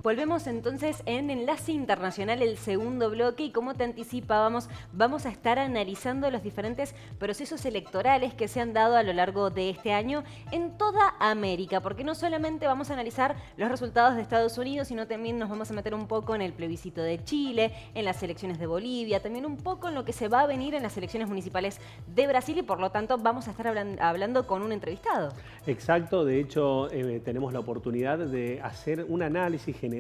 Volvemos entonces en Enlace Internacional, el segundo bloque, y como te anticipábamos, vamos a estar analizando los diferentes procesos electorales que se han dado a lo largo de este año en toda América, porque no solamente vamos a analizar los resultados de Estados Unidos, sino también nos vamos a meter un poco en el plebiscito de Chile, en las elecciones de Bolivia, también un poco en lo que se va a venir en las elecciones municipales de Brasil, y por lo tanto vamos a estar hablando con un entrevistado. Exacto, de hecho tenemos la oportunidad de hacer un análisis general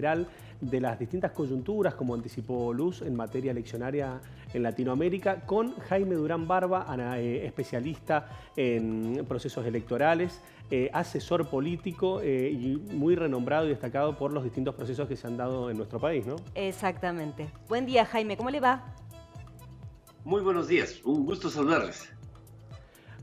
de las distintas coyunturas, como anticipó Luz, en materia eleccionaria en Latinoamérica, con Jaime Durán Barba, especialista en procesos electorales, asesor político y muy renombrado y destacado por los distintos procesos que se han dado en nuestro país, ¿no? Exactamente. Buen día, Jaime, ¿cómo le va? Muy buenos días, un gusto saludarles.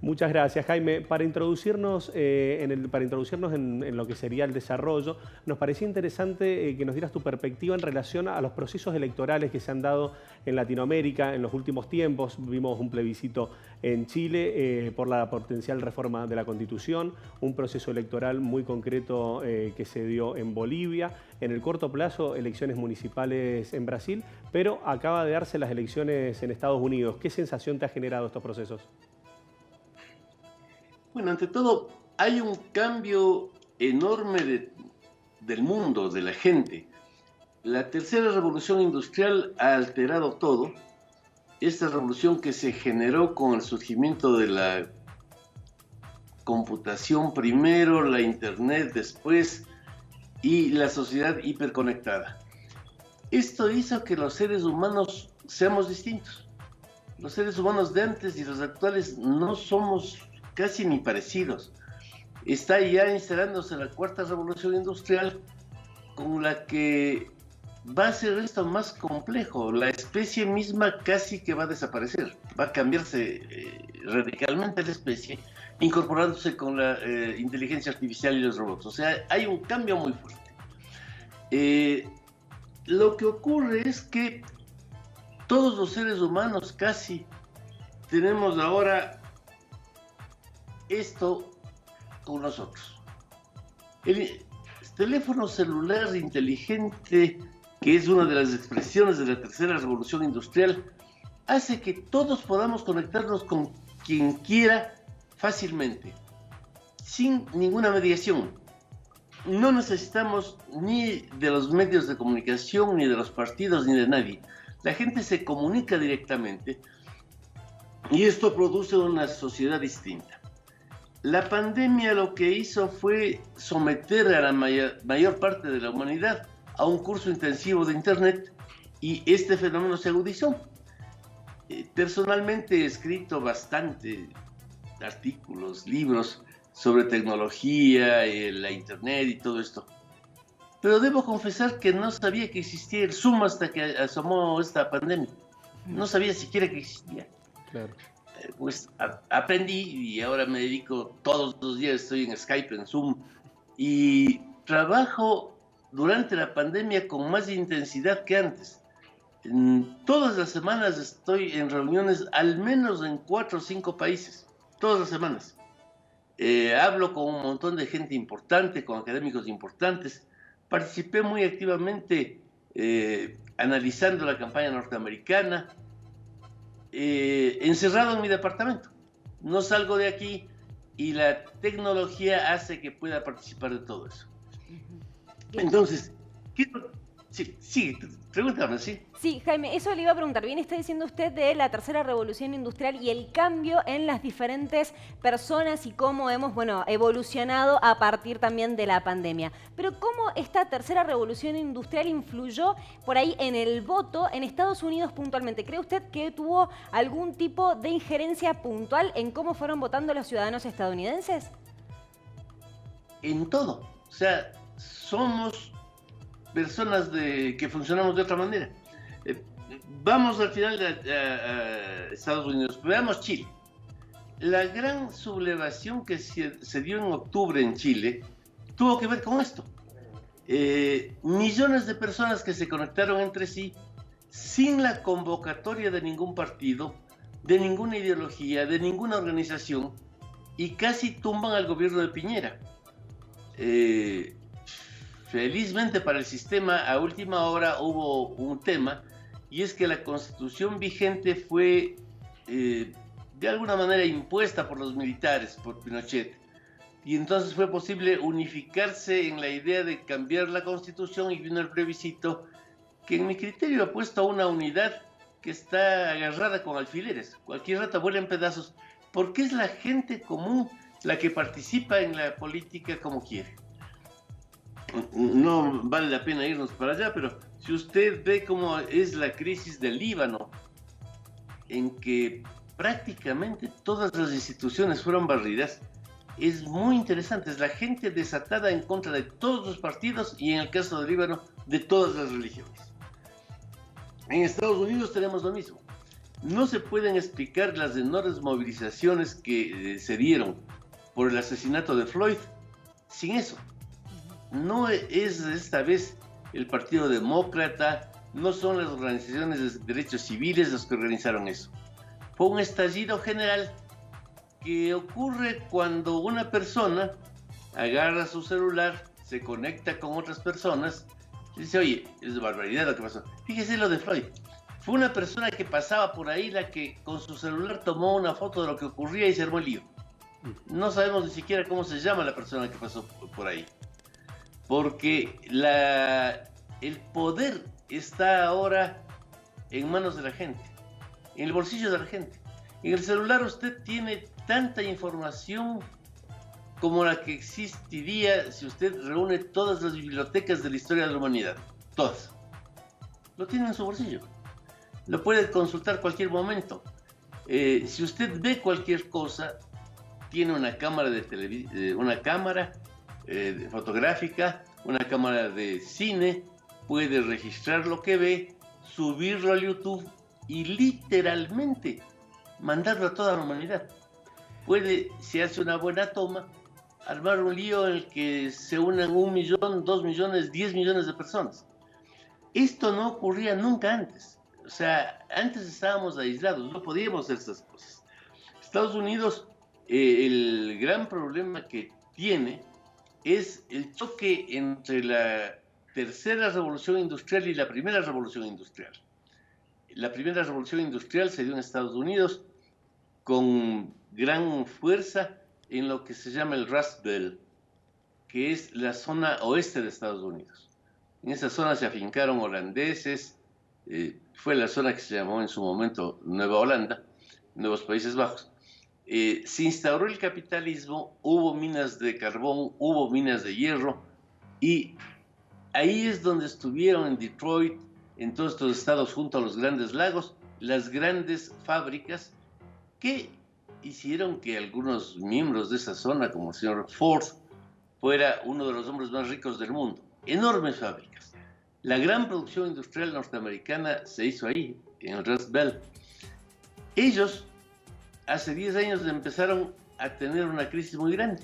Muchas gracias, Jaime. Para introducirnos, en lo que sería el desarrollo, nos parecía interesante que nos dieras tu perspectiva en relación a los procesos electorales que se han dado en Latinoamérica en los últimos tiempos. Vimos un plebiscito en Chile por la potencial reforma de la Constitución, un proceso electoral muy concreto que se dio en Bolivia, en el corto plazo elecciones municipales en Brasil, pero acaba de darse las elecciones en Estados Unidos. ¿Qué sensación te ha generado estos procesos? Bueno, ante todo, hay un cambio enorme del mundo, de la gente. La tercera revolución industrial ha alterado todo. Esta revolución que se generó con el surgimiento de la computación primero, la internet después y la sociedad hiperconectada. Esto hizo que los seres humanos seamos distintos. Los seres humanos de antes y los actuales no somos casi ni parecidos. Está ya instalándose la cuarta revolución industrial, con la que va a ser esto más complejo. La especie misma casi que va a desaparecer, va a cambiarse radicalmente la especie, incorporándose con la inteligencia artificial y los robots. O sea, hay un cambio muy fuerte. Lo que ocurre es que todos los seres humanos casi tenemos ahora esto con nosotros. El teléfono celular inteligente, que es una de las expresiones de la tercera revolución industrial, hace que todos podamos conectarnos con quien quiera fácilmente, sin ninguna mediación. No necesitamos ni de los medios de comunicación, ni de los partidos, ni de nadie. La gente se comunica directamente y esto produce una sociedad distinta. La pandemia lo que hizo fue someter a la mayor parte de la humanidad a un curso intensivo de Internet, y este fenómeno se agudizó. Personalmente he escrito bastante artículos, libros sobre tecnología, la Internet y todo esto. Pero debo confesar que no sabía que existía el Zoom hasta que asomó esta pandemia. No sabía siquiera que existía. Claro. Pues aprendí y ahora me dedico todos los días, estoy en Skype, en Zoom, y trabajo durante la pandemia con más intensidad que antes. Todas las semanas estoy en reuniones, al menos en 4 o 5 países, todas las semanas. Hablo con un montón de gente importante, con académicos importantes. Participé muy activamente analizando la campaña norteamericana, encerrado en mi departamento. No salgo de aquí y la tecnología hace que pueda participar de todo eso. Entonces, sí, pregúntame, ¿sí? Sí, Jaime, eso le iba a preguntar. Bien está diciendo usted de la tercera revolución industrial y el cambio en las diferentes personas y cómo hemos, evolucionado a partir también de la pandemia. Pero ¿cómo esta tercera revolución industrial influyó por ahí en el voto en Estados Unidos puntualmente? ¿Cree usted que tuvo algún tipo de injerencia puntual en cómo fueron votando los ciudadanos estadounidenses? En todo. O sea, somos personas que funcionamos de otra manera. Vamos al final a Estados Unidos. Veamos Chile. La gran sublevación que se dio en octubre en Chile tuvo que ver con esto. Millones de personas que se conectaron entre sí sin la convocatoria de ningún partido, de ninguna ideología, de ninguna organización, y casi tumban al gobierno de Piñera. Felizmente para el sistema, a última hora hubo un tema, y es que la constitución vigente fue de alguna manera impuesta por los militares, por Pinochet, y entonces fue posible unificarse en la idea de cambiar la constitución, y vino el plebiscito, que en mi criterio ha puesto a una unidad que está agarrada con alfileres, cualquier rato vuela en pedazos, porque es la gente común la que participa en la política como quiere. No vale la pena irnos para allá, pero si usted ve cómo es la crisis del Líbano, en que prácticamente todas las instituciones fueron barridas, es muy interesante. Es la gente desatada en contra de todos los partidos y, en el caso del Líbano, de todas las religiones. En Estados Unidos tenemos lo mismo. No se pueden explicar las enormes movilizaciones que se dieron por el asesinato de Floyd sin eso. No es esta vez el Partido Demócrata, no son las organizaciones de derechos civiles los que organizaron eso. Fue un estallido general que ocurre cuando una persona agarra su celular, se conecta con otras personas y dice: oye, es barbaridad lo que pasó. Fíjese lo de Floyd. Fue una persona que pasaba por ahí la que con su celular tomó una foto de lo que ocurría y se armó el lío. No sabemos ni siquiera cómo se llama la persona que pasó por ahí. Porque el poder está ahora en manos de la gente, en el bolsillo de la gente. En el celular usted tiene tanta información como la que existiría si usted reúne todas las bibliotecas de la historia de la humanidad. Todas. Lo tiene en su bolsillo. Lo puede consultar cualquier momento. Si usted ve cualquier cosa, tiene una cámara fotográfica, una cámara de cine, puede registrar lo que ve, subirlo a YouTube y literalmente mandarlo a toda la humanidad. Puede, si hace una buena toma, armar un lío en el que se unan 1 millón, 2 millones, 10 millones de personas. Esto no ocurría nunca antes. O sea, antes estábamos aislados, no podíamos hacer esas cosas. Estados Unidos, el gran problema que tiene es el choque entre la tercera revolución industrial y la primera revolución industrial. La primera revolución industrial se dio en Estados Unidos con gran fuerza en lo que se llama el Rust Belt, que es la zona oeste de Estados Unidos. En esa zona se afincaron holandeses, fue la zona que se llamó en su momento Nueva Holanda, Nuevos Países Bajos. Se instauró el capitalismo, hubo minas de carbón, hubo minas de hierro, y ahí es donde estuvieron en Detroit, en todos estos estados junto a los grandes lagos, las grandes fábricas que hicieron que algunos miembros de esa zona, como el señor Ford, fuera uno de los hombres más ricos del mundo. Enormes fábricas. La gran producción industrial norteamericana se hizo ahí, en el Rust Belt. Ellos, hace 10 años, empezaron a tener una crisis muy grande.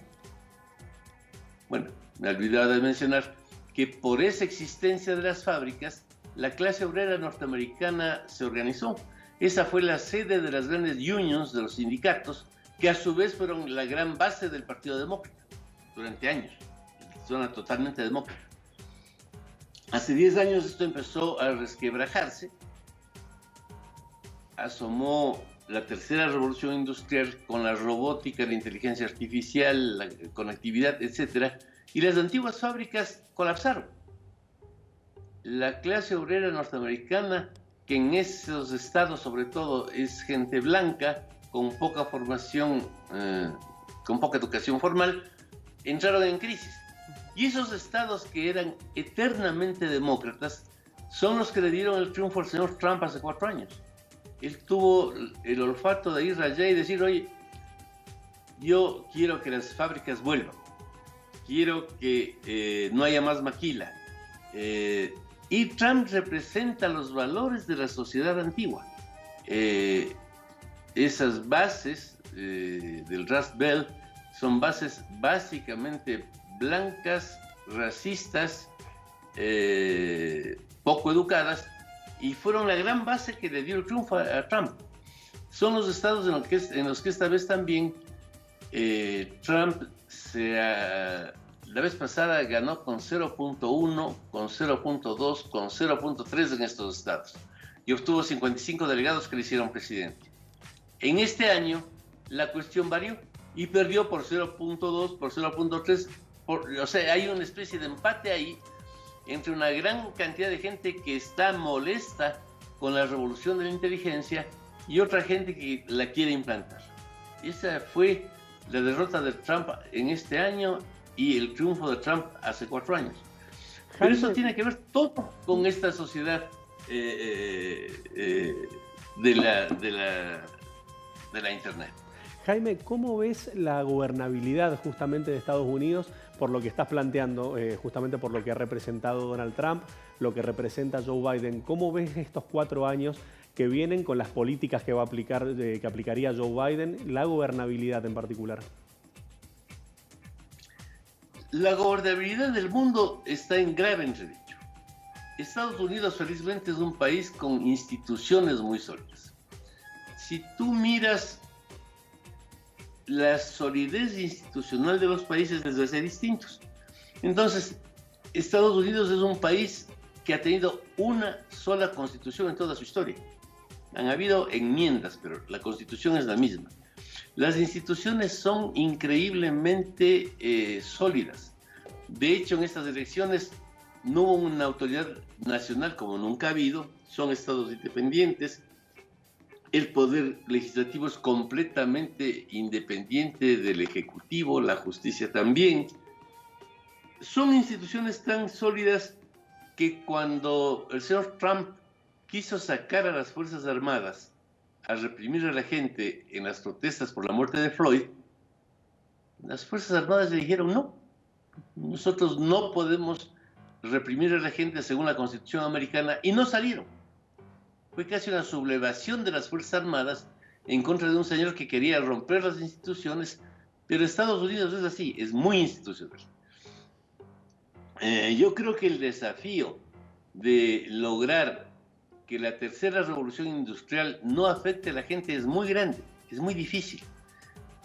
Bueno, me olvidaba de mencionar que por esa existencia de las fábricas, la clase obrera norteamericana se organizó. Esa fue la sede de las grandes unions, de los sindicatos, que a su vez fueron la gran base del Partido Demócrata durante años. Zona totalmente demócrata. Hace 10 años esto empezó a resquebrajarse. Asomó la tercera revolución industrial con la robótica, la inteligencia artificial, la conectividad, etc. Y las antiguas fábricas colapsaron. La clase obrera norteamericana, que en esos estados sobre todo es gente blanca, con poca formación, con poca educación formal, entraron en crisis. Y esos estados que eran eternamente demócratas son los que le dieron el triunfo al señor Trump hace 4 años. Él tuvo el olfato de ir allá y decir: oye, yo quiero que las fábricas vuelvan, quiero que no haya más maquila. Y Trump representa los valores de la sociedad antigua. Esas bases del Rust Belt son bases básicamente blancas, racistas, poco educadas, y fueron la gran base que le dio el triunfo a Trump. Son los estados en los que esta vez también Trump se la vez pasada ganó con 0.1, con 0.2, con 0.3 en estos estados y obtuvo 55 delegados que le hicieron presidente. En este año la cuestión varió y perdió por 0.2, por 0.3, o sea, hay una especie de empate ahí entre una gran cantidad de gente que está molesta con la revolución de la inteligencia y otra gente que la quiere implantar. Esa fue la derrota de Trump en este año y el triunfo de Trump hace 4 años. Pero eso tiene que ver todo con esta sociedad de la Internet. Jaime, ¿cómo ves la gobernabilidad justamente de Estados Unidos por lo que estás planteando, justamente por lo que ha representado Donald Trump, lo que representa Joe Biden? ¿Cómo ves estos 4 años que vienen con las políticas que va a aplicar, que aplicaría Joe Biden, la gobernabilidad en particular? La gobernabilidad del mundo está en grave entredicho. Estados Unidos felizmente es un país con instituciones muy sólidas. Si tú miras la solidez institucional de los países, les va a ser distintos. Entonces, Estados Unidos es un país que ha tenido una sola constitución en toda su historia. Han habido enmiendas, pero la constitución es la misma. Las instituciones son increíblemente sólidas. De hecho, en estas elecciones no hubo una autoridad nacional como nunca ha habido, son estados independientes. El poder legislativo es completamente independiente del ejecutivo, la justicia también. Son instituciones tan sólidas que cuando el señor Trump quiso sacar a las Fuerzas Armadas a reprimir a la gente en las protestas por la muerte de Floyd, las Fuerzas Armadas le dijeron no, nosotros no podemos reprimir a la gente según la Constitución americana, y no salieron. Fue casi una sublevación de las Fuerzas Armadas en contra de un señor que quería romper las instituciones, pero Estados Unidos es así, es muy institucional. Yo creo que el desafío de lograr que la tercera revolución industrial no afecte a la gente es muy grande, es muy difícil.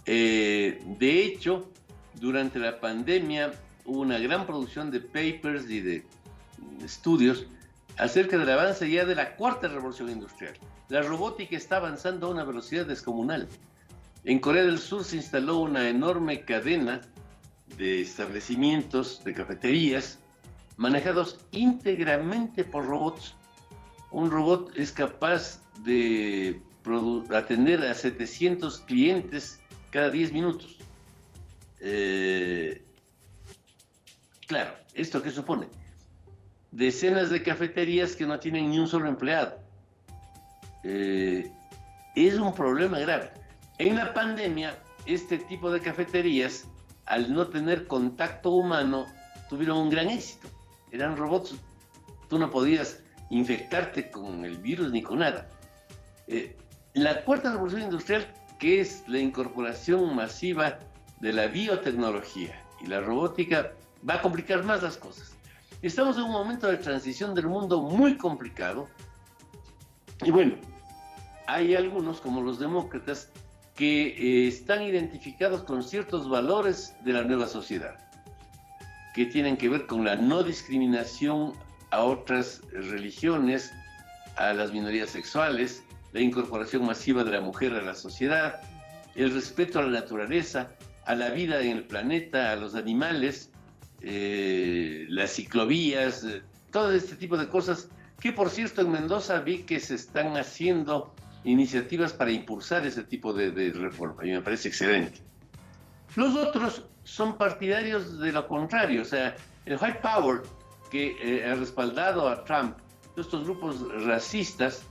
De hecho, durante la pandemia hubo una gran producción de papers y de estudios acerca del avance ya de la cuarta revolución industrial. La robótica está avanzando a una velocidad descomunal. En Corea del Sur se instaló una enorme cadena de establecimientos, de cafeterías, manejados íntegramente por robots. Un robot es capaz de atender a 700 clientes cada 10 minutos. Claro, ¿esto qué supone? Decenas de cafeterías que no tienen ni un solo empleado. Es un problema grave. En la pandemia, este tipo de cafeterías, al no tener contacto humano, tuvieron un gran éxito. Eran robots, tú no podías infectarte con el virus ni con nada. La cuarta revolución industrial, que es la incorporación masiva de la biotecnología y la robótica, va a complicar más las cosas. Estamos en un momento de transición del mundo muy complicado. Y bueno, hay algunos, como los demócratas, que están identificados con ciertos valores de la nueva sociedad, que tienen que ver con la no discriminación a otras religiones, a las minorías sexuales, la incorporación masiva de la mujer a la sociedad, el respeto a la naturaleza, a la vida en el planeta, a los animales, las ciclovías, todo este tipo de cosas, que por cierto en Mendoza vi que se están haciendo iniciativas para impulsar ese tipo de reforma, y me parece excelente. Los otros son partidarios de lo contrario, o sea, el White Power, que ha respaldado a Trump, estos grupos racistas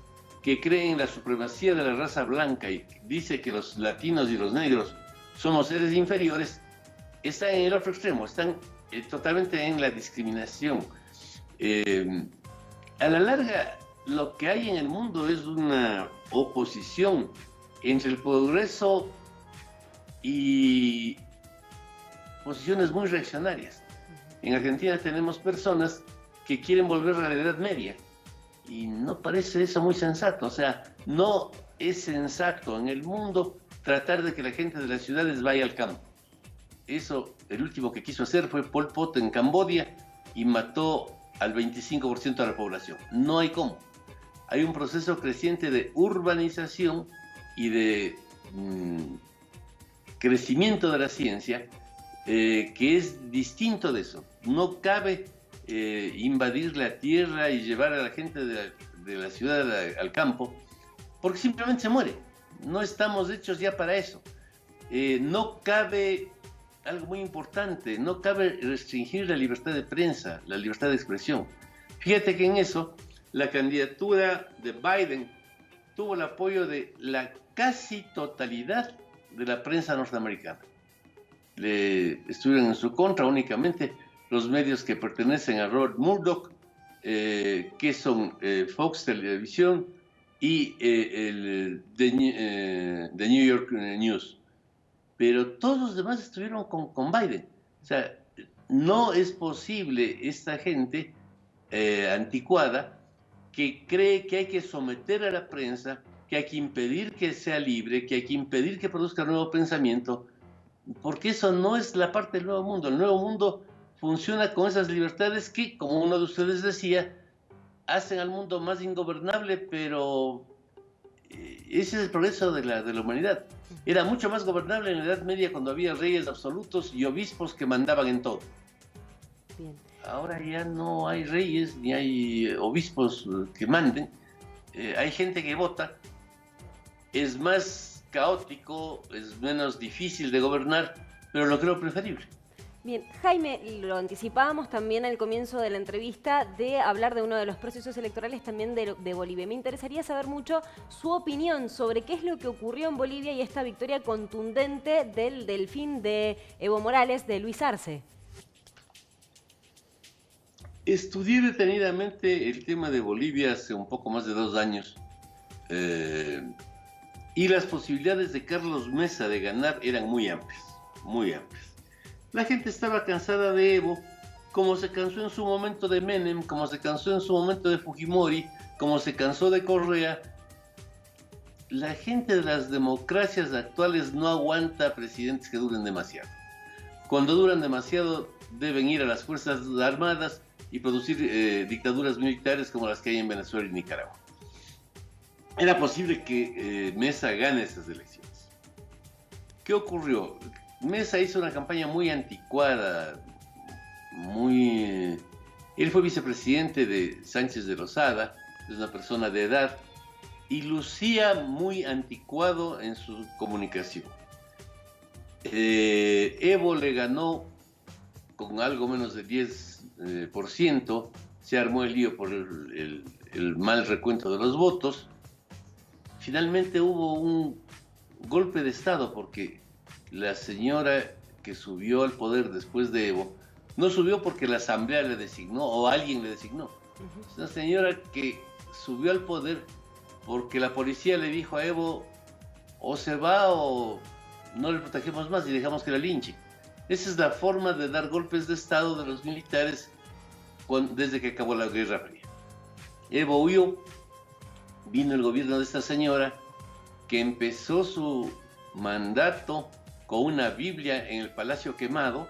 que creen en la supremacía de la raza blanca y dice que los latinos y los negros somos seres inferiores, están en el otro extremo, están totalmente en la discriminación. A la larga, lo que hay en el mundo es una oposición entre el progreso y posiciones muy reaccionarias. En Argentina tenemos personas que quieren volver a la Edad Media y no parece eso muy sensato. O sea, no es sensato en el mundo tratar de que la gente de las ciudades vaya al campo. eso, el último que quiso hacer fue Pol Pot en Camboya y mató al 25% de la población. No hay cómo. Hay un proceso creciente de urbanización y de crecimiento de la ciencia que es distinto de eso. No cabe invadir la tierra y llevar a la gente de la ciudad al campo, porque simplemente se muere. No estamos hechos ya para eso. No cabe, algo muy importante, no cabe restringir la libertad de prensa, la libertad de expresión. Fíjate que en eso, la candidatura de Biden tuvo el apoyo de la casi totalidad de la prensa norteamericana. Estuvieron en su contra únicamente los medios que pertenecen a Robert Murdoch, que son Fox Televisión y The New York News. Pero todos los demás estuvieron con Biden. O sea, no es posible esta gente anticuada que cree que hay que someter a la prensa, que hay que impedir que sea libre, que hay que impedir que produzca nuevo pensamiento, porque eso no es la parte del nuevo mundo. El nuevo mundo funciona con esas libertades que, como uno de ustedes decía, hacen al mundo más ingobernable, pero ese es el progreso de la humanidad. Era mucho más gobernable en la Edad Media cuando había reyes absolutos y obispos que mandaban en todo. Bien. Ahora ya no hay reyes ni hay obispos que manden. Hay gente que vota. Es más caótico, es menos difícil de gobernar, pero lo creo preferible. Bien, Jaime, lo anticipábamos también al comienzo de la entrevista de hablar de uno de los procesos electorales también de Bolivia. Me interesaría saber mucho su opinión sobre qué es lo que ocurrió en Bolivia y esta victoria contundente del delfín de Evo Morales, de Luis Arce. Estudié detenidamente el tema de Bolivia hace un poco más de 2 años y las posibilidades de Carlos Mesa de ganar eran muy amplias, muy amplias. La gente estaba cansada de Evo, como se cansó en su momento de Menem, como se cansó en su momento de Fujimori, como se cansó de Correa. La gente de las democracias actuales no aguanta presidentes que duren demasiado. Cuando duran demasiado deben ir a las Fuerzas Armadas y producir dictaduras militares como las que hay en Venezuela y Nicaragua. Era posible que Mesa gane esas elecciones. ¿Qué ocurrió? Mesa hizo una campaña muy anticuada, él fue vicepresidente de Sánchez de Lozada, es una persona de edad, y lucía muy anticuado en su comunicación. Evo le ganó con algo menos de 10%, se armó el lío por el mal recuento de los votos. Finalmente hubo un golpe de Estado porque la señora que subió al poder después de Evo no subió porque la asamblea le designó o alguien le designó. Es una señora que subió al poder porque la policía le dijo a Evo o se va o no le protegemos más y dejamos que la linche. Esa es la forma de dar golpes de Estado de los militares desde que acabó la Guerra Fría. Evo huyó, vino el gobierno de esta señora que empezó su mandato con una Biblia en el Palacio Quemado,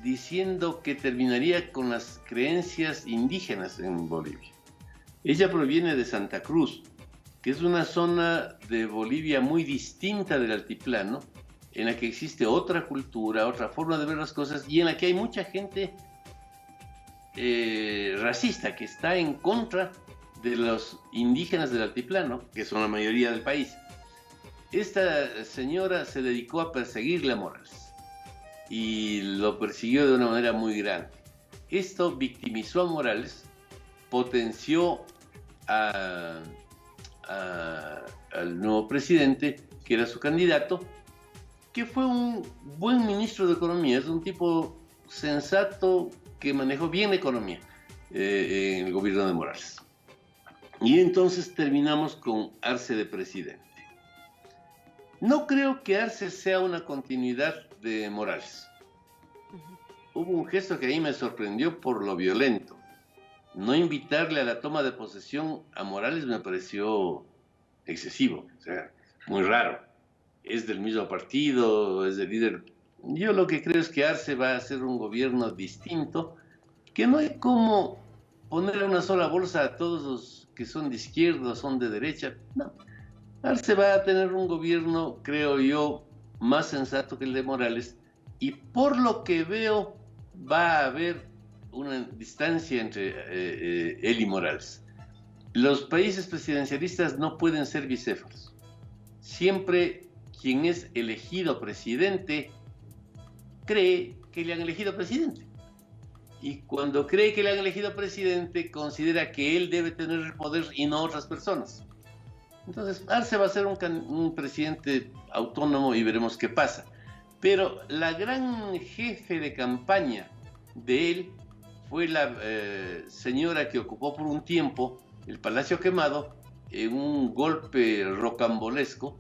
diciendo que terminaría con las creencias indígenas en Bolivia. Ella proviene de Santa Cruz, que es una zona de Bolivia muy distinta del altiplano, en la que existe otra cultura, otra forma de ver las cosas y en la que hay mucha gente racista que está en contra de los indígenas del altiplano, que son la mayoría del país. Esta señora se dedicó a perseguirle a Morales y lo persiguió de una manera muy grande. Esto victimizó a Morales, potenció al nuevo presidente, que era su candidato, que fue un buen ministro de Economía, es un tipo sensato que manejó bien la economía en el gobierno de Morales. Y entonces terminamos con Arce de presidente. No creo que Arce sea una continuidad de Morales. Hubo un gesto que a mí me sorprendió por lo violento. No invitarle a la toma de posesión a Morales me pareció excesivo, o sea, muy raro. Es del mismo partido, es el líder Yo lo que creo es que Arce va a ser un gobierno distinto, que no hay como ponerle una sola bolsa a todos los que son de izquierda o son de derecha. No. Arce va a tener un gobierno, creo yo, más sensato que el de Morales, y por lo que veo va a haber una distancia entre él y Morales. Los países presidencialistas no pueden ser bicéfalos. Siempre quien es elegido presidente cree que le han elegido presidente. Y cuando cree que le han elegido presidente, considera que él debe tener el poder y no otras personas. Entonces, Arce va a ser un presidente autónomo y veremos qué pasa. Pero la gran jefe de campaña de él fue la señora que ocupó por un tiempo el Palacio Quemado en un golpe rocambolesco,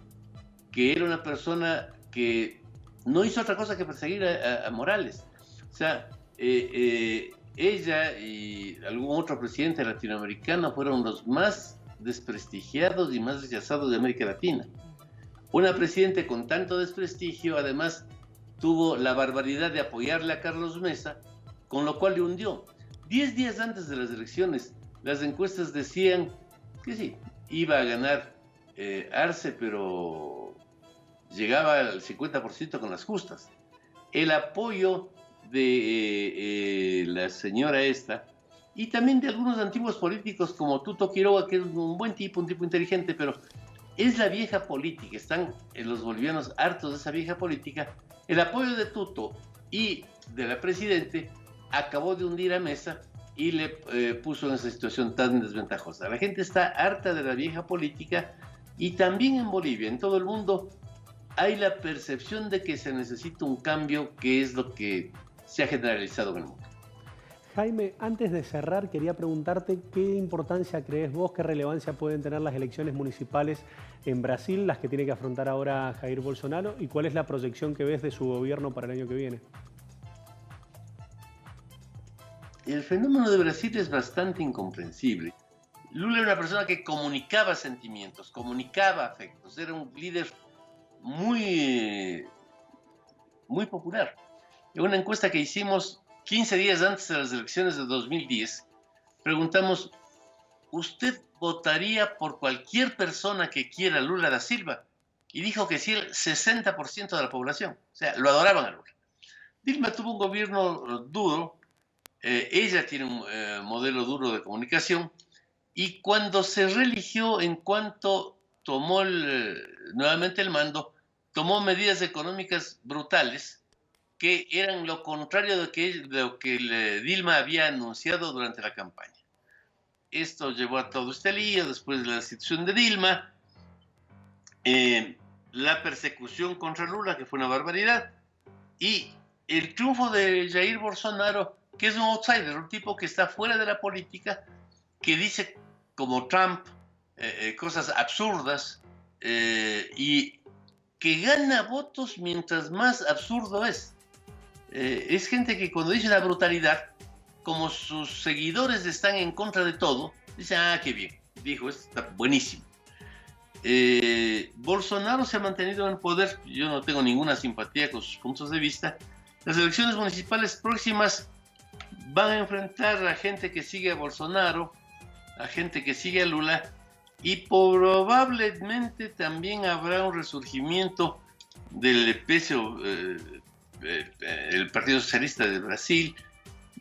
que era una persona que no hizo otra cosa que perseguir a Morales. O sea, ella y algún otro presidente latinoamericano fueron los más desprestigiados y más rechazados de América Latina. Una presidenta con tanto desprestigio, además, tuvo la barbaridad de apoyarle a Carlos Mesa, con lo cual le hundió. 10 días antes de las elecciones, las encuestas decían que sí, iba a ganar Arce, pero llegaba al 50% con las justas. El apoyo de la señora esta, y también de algunos antiguos políticos como Tuto Quiroga, que es un buen tipo, un tipo inteligente, pero es la vieja política, están los bolivianos hartos de esa vieja política. El apoyo de Tuto y de la presidente acabó de hundir a Mesa y le puso en esa situación tan desventajosa. La gente está harta de la vieja política, y también en Bolivia, en todo el mundo, hay la percepción de que se necesita un cambio, que es lo que se ha generalizado en el mundo. Jaime, antes de cerrar, quería preguntarte qué importancia crees vos, qué relevancia pueden tener las elecciones municipales en Brasil, las que tiene que afrontar ahora Jair Bolsonaro, y cuál es la proyección que ves de su gobierno para el año que viene. El fenómeno de Brasil es bastante incomprensible. Lula era una persona que comunicaba sentimientos, comunicaba afectos, era un líder muy popular. En una encuesta que hicimos 15 días antes de las elecciones de 2010, preguntamos, ¿usted votaría por cualquier persona que quiera Lula da Silva? Y dijo que sí, el 60% de la población. O sea, lo adoraban a Lula. Dilma tuvo un gobierno duro, ella tiene un modelo duro de comunicación, y cuando se reeligió, en cuanto tomó nuevamente el mando, tomó medidas económicas brutales que eran lo contrario de lo que Dilma había anunciado durante la campaña. Esto llevó a todo este lío después de la destitución de Dilma, la persecución contra Lula, que fue una barbaridad, y el triunfo de Jair Bolsonaro, que es un outsider, un tipo que está fuera de la política, que dice, como Trump, cosas absurdas, y que gana votos mientras más absurdo es. Es gente que cuando dice la brutalidad, como sus seguidores están en contra de todo, dice, ah, qué bien, dijo, esto está buenísimo. Bolsonaro se ha mantenido en el poder, yo no tengo ninguna simpatía con sus puntos de vista. Las elecciones municipales próximas van a enfrentar a gente que sigue a Bolsonaro, a gente que sigue a Lula, y probablemente también habrá un resurgimiento del PSO, el Partido Socialista de Brasil.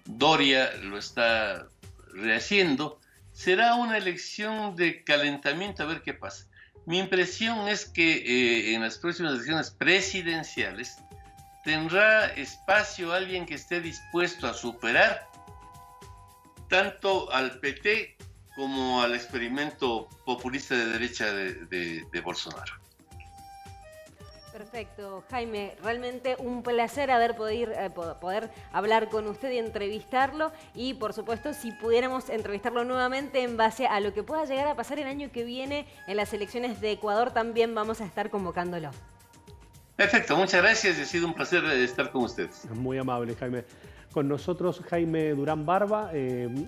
Doria lo está rehaciendo. Será una elección de calentamiento, a ver qué pasa. Mi impresión es que en las próximas elecciones presidenciales tendrá espacio alguien que esté dispuesto a superar tanto al PT como al experimento populista de derecha de Bolsonaro. Perfecto, Jaime, realmente un placer poder hablar con usted y entrevistarlo, y por supuesto si pudiéramos entrevistarlo nuevamente en base a lo que pueda llegar a pasar el año que viene en las elecciones de Ecuador, también vamos a estar convocándolo. Perfecto, muchas gracias y ha sido un placer estar con ustedes. Muy amable, Jaime. Con nosotros Jaime Durán Barba,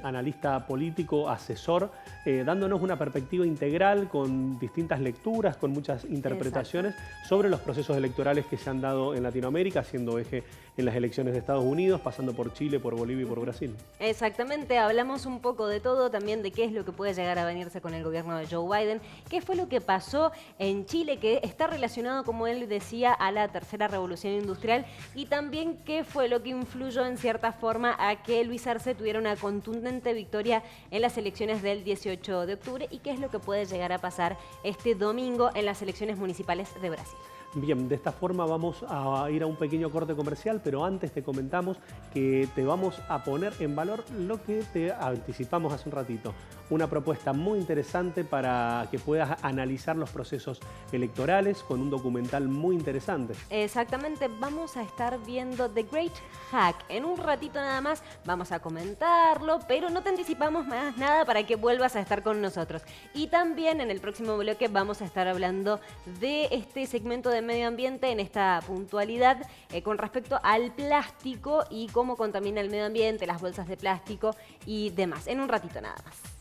analista político, asesor, dándonos una perspectiva integral con distintas lecturas, con muchas interpretaciones sobre los procesos electorales que se han dado en Latinoamérica, haciendo eje en las elecciones de Estados Unidos, pasando por Chile, por Bolivia y por Brasil. Exactamente, hablamos un poco de todo, también de qué es lo que puede llegar a venirse con el gobierno de Joe Biden, qué fue lo que pasó en Chile, que está relacionado, como él decía, a la tercera revolución industrial, y también qué fue lo que influyó en cierta forma a que Luis Arce tuviera una contundente victoria en las elecciones del 18 de octubre y qué es lo que puede llegar a pasar este domingo en las elecciones municipales de Brasil. Bien, de esta forma vamos a ir a un pequeño corte comercial, pero antes te comentamos que te vamos a poner en valor lo que te anticipamos hace un ratito. Una propuesta muy interesante para que puedas analizar los procesos electorales con un documental muy interesante. Exactamente, vamos a estar viendo The Great Hack. En un ratito nada más vamos a comentarlo, pero no te anticipamos más nada para que vuelvas a estar con nosotros. Y también en el próximo bloque vamos a estar hablando de este segmento de medio ambiente en esta puntualidad con respecto al plástico y cómo contamina el medio ambiente, las bolsas de plástico y demás. En un ratito nada más.